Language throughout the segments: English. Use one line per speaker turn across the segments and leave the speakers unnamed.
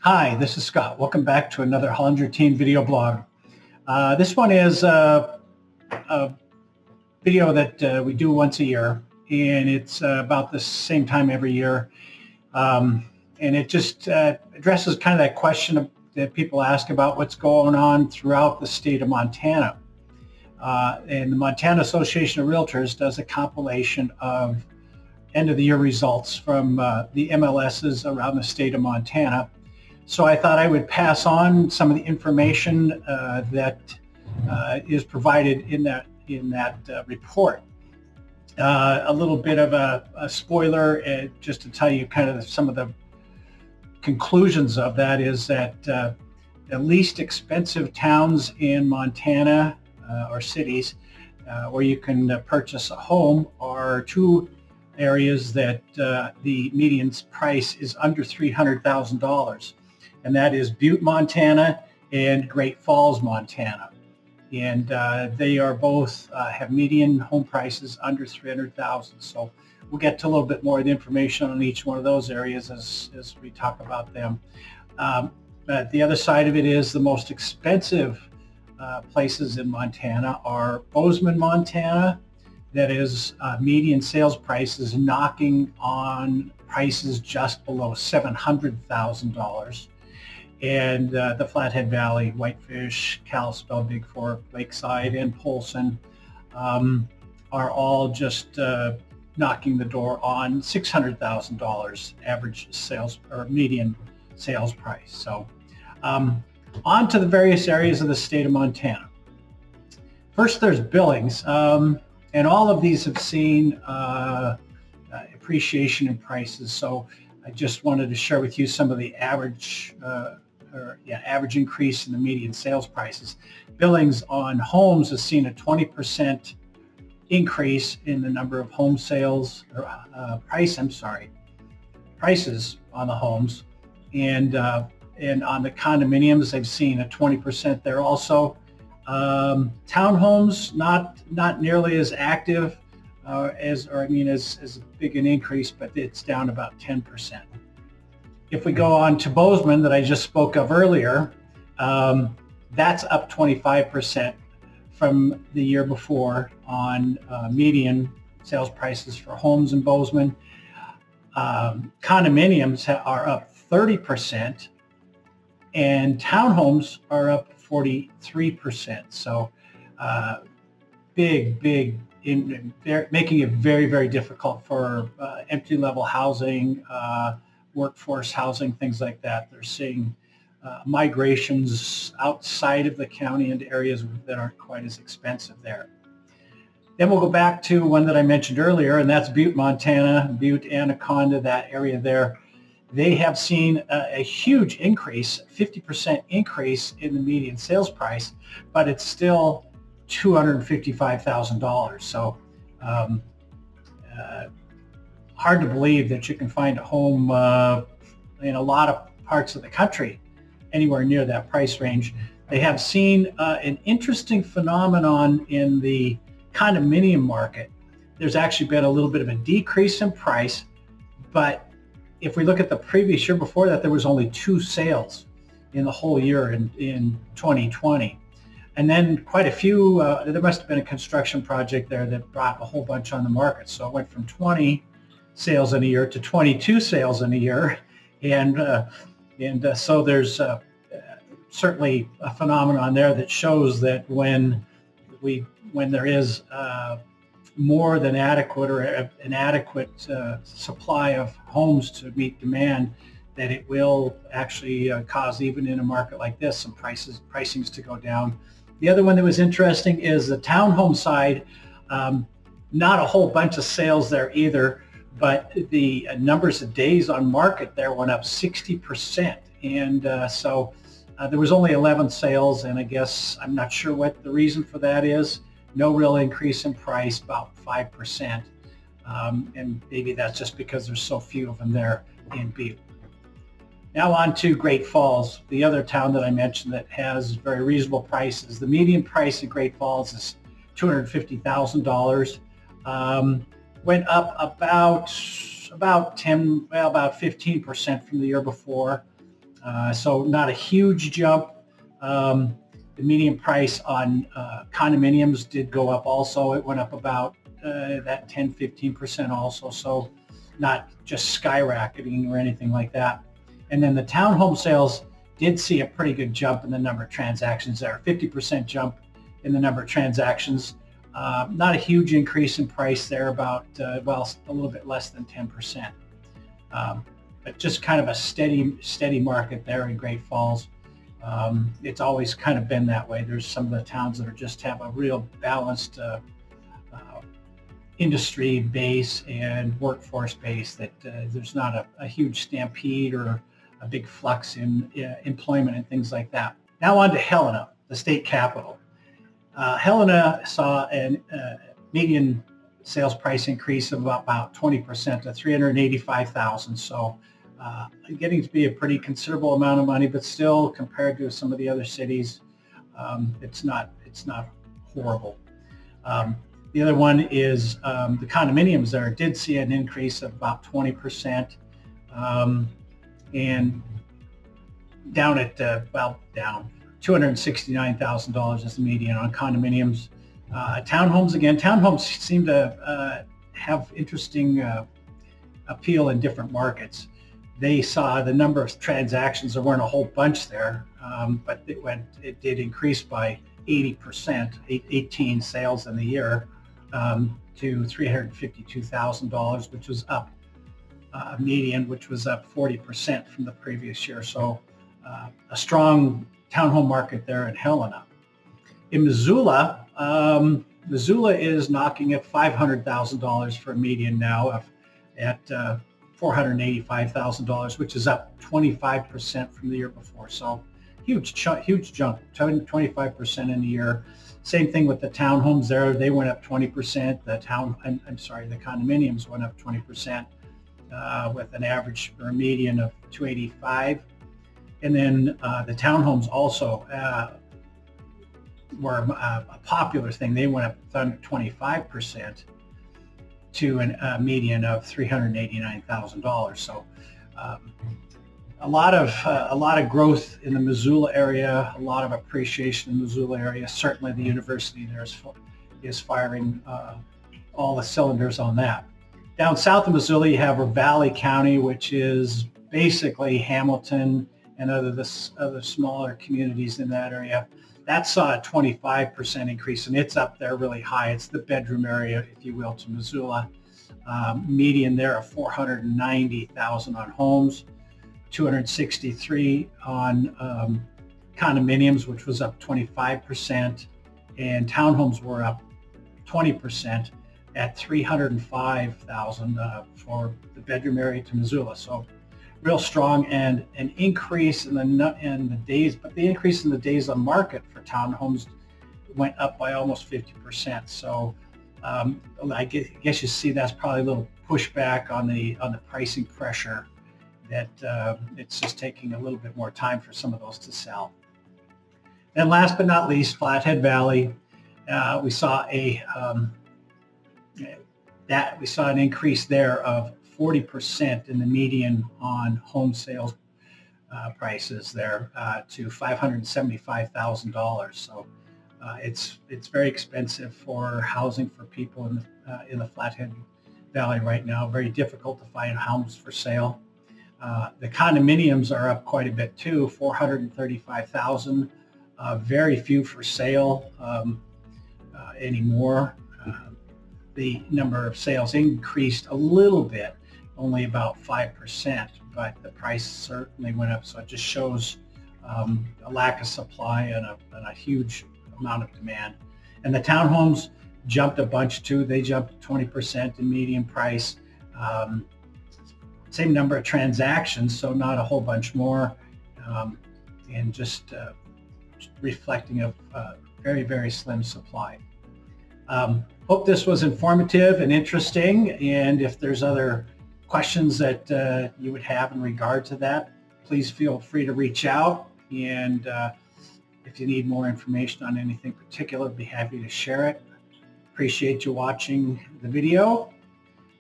Hi, this is Scott. Welcome back to another Hollinger Teen video blog. This one is a video that we do once a year, and it's about the same time every year. And it just addresses kind of that question that people ask about what's going on throughout the state of Montana. And the Montana Association of Realtors does a compilation of end of the year results from the MLSs around the state of Montana. So I thought I would pass on some of the information that is provided in that report. A little bit of a spoiler, just to tell you kind of some of the conclusions of that is that the least expensive towns in Montana or cities where you can purchase a home are two areas that the median price is under $300,000. And that is Butte, Montana and Great Falls, Montana. And they are both have median home prices under $300,000. So we'll get to a little bit more of the information on each one of those areas as we talk about them. But the other side of it is the most expensive places in Montana are Bozeman, Montana. That is median sales prices knocking on prices just below $700,000. And the Flathead Valley, Whitefish, Kalispell, Big Fork, Lakeside, and Polson are all just knocking the door on $600,000 average sales or median sales price. So on to the various areas of the state of Montana. First, there's Billings, and all of these have seen appreciation in prices. So I just wanted to share with you some of the average increase in the median sales prices. Billings on homes has seen a 20% increase in the number of home sales, prices on the homes, and on the condominiums they've seen a 20% there also. Townhomes not nearly as active as big an increase, but it's down about 10%. If we go on to Bozeman that I just spoke of earlier, that's up 25% from the year before on median sales prices for homes in Bozeman. Condominiums are up 30%, and townhomes are up 43%. So making it very, very difficult for entry-level housing, workforce housing, things like that. They're seeing migrations outside of the county into areas that aren't quite as expensive there. Then we'll go back to one that I mentioned earlier, and that's Butte, Montana, Butte, Anaconda, that area there. They have seen a huge increase, 50% increase in the median sales price, but it's still $255,000. So hard to believe that you can find a home in a lot of parts of the country anywhere near that price range. They have seen an interesting phenomenon in the condominium market. There's actually been a little bit of a decrease in price, but if we look at the previous year before that, there was only 2 sales in the whole year in 2020. And then quite a few, there must have been a construction project there that brought a whole bunch on the market. So it went from 20 sales in a year to 22 sales in a year. And so there's certainly a phenomenon there that shows that when there is more than adequate or an adequate supply of homes to meet demand, that it will actually cause, even in a market like this, some pricings to go down. The other one that was interesting is the townhome side. Not a whole bunch of sales there either, but the numbers of days on market there went up 60%. And so there was only 11 sales, and I guess I'm not sure what the reason for that is. No real increase in price, about 5%. And maybe that's just because there's so few of them there in Butte. Now on to Great Falls, the other town that I mentioned that has very reasonable prices. The median price in Great Falls is $250,000. Went up about 15% from the year before. So not a huge jump. The median price on condominiums did go up also. It went up about that 10-15% also, so not just skyrocketing or anything like that. And then the townhome sales did see a pretty good jump in the number of transactions there, 50% jump in the number of transactions. Not a huge increase in price there, about, well, a little bit less than 10%. But just kind of a steady market there in Great Falls. It's always kind of been that way. There's some of the towns that are just have a real balanced industry base and workforce base, that there's not a huge stampede or a big flux in employment and things like that. Now on to Helena, the state capital. Helena saw a median sales price increase of about 20% to $385,000. So getting to be a pretty considerable amount of money, but still compared to some of the other cities, it's not horrible. The other one is the condominiums there did see an increase of about 20%, and down at down $269,000 is the median on condominiums. Townhomes seem to have interesting appeal in different markets. They saw the number of transactions, there weren't a whole bunch there, but it did increase by 80%, 18 sales in the year, to $352,000, which was up a median, which was up 40% from the previous year. So a strong townhome market there in Helena. In Missoula, Missoula is knocking at $500,000 for a median now at $485,000, which is up 25% from the year before. So huge jump, 25% in a year. Same thing with the townhomes there. They went up 20%. The condominiums went up 20%, with an average or a median of $285,000. And then the townhomes also were a popular thing. They went up 25% to a median of $389,000. So a lot of growth in the Missoula area, a lot of appreciation in the Missoula area. Certainly the university there is firing all the cylinders on that. Down south of Missoula, you have Ravalli County, which is basically Hamilton and other smaller communities in that area. That saw a 25% increase, and it's up there really high. It's the bedroom area, if you will, to Missoula. Median there of $490,000 on homes, $263,000 on condominiums, which was up 25%, and townhomes were up 20% at $305,000 for the bedroom area to Missoula. So real strong, and an increase in the days, but the increase in the days on market for townhomes went up by almost 50%. So I guess you see that's probably a little pushback on the pricing pressure, that it's just taking a little bit more time for some of those to sell. And last but not least, Flathead Valley, we saw an increase there of 40% in the median on home sales prices there, to $575,000. So it's very expensive for housing for people in the Flathead Valley right now. Very difficult to find homes for sale. The condominiums are up quite a bit too, $435,000. Very few for sale anymore. The number of sales increased a little bit, only about 5%, but the price certainly went up. So it just shows a lack of supply and a huge amount of demand. And the townhomes jumped a bunch too. They jumped 20% in median price. Same number of transactions, so not a whole bunch more, and just reflecting a very, very slim supply. Hope this was informative and interesting, and if there's other questions that you would have in regard to that, please feel free to reach out, and if you need more information on anything particular, I'd be happy to share it. Appreciate you watching the video.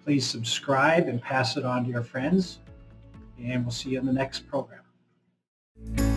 Please subscribe and pass it on to your friends, and we'll see you in the next program.
you.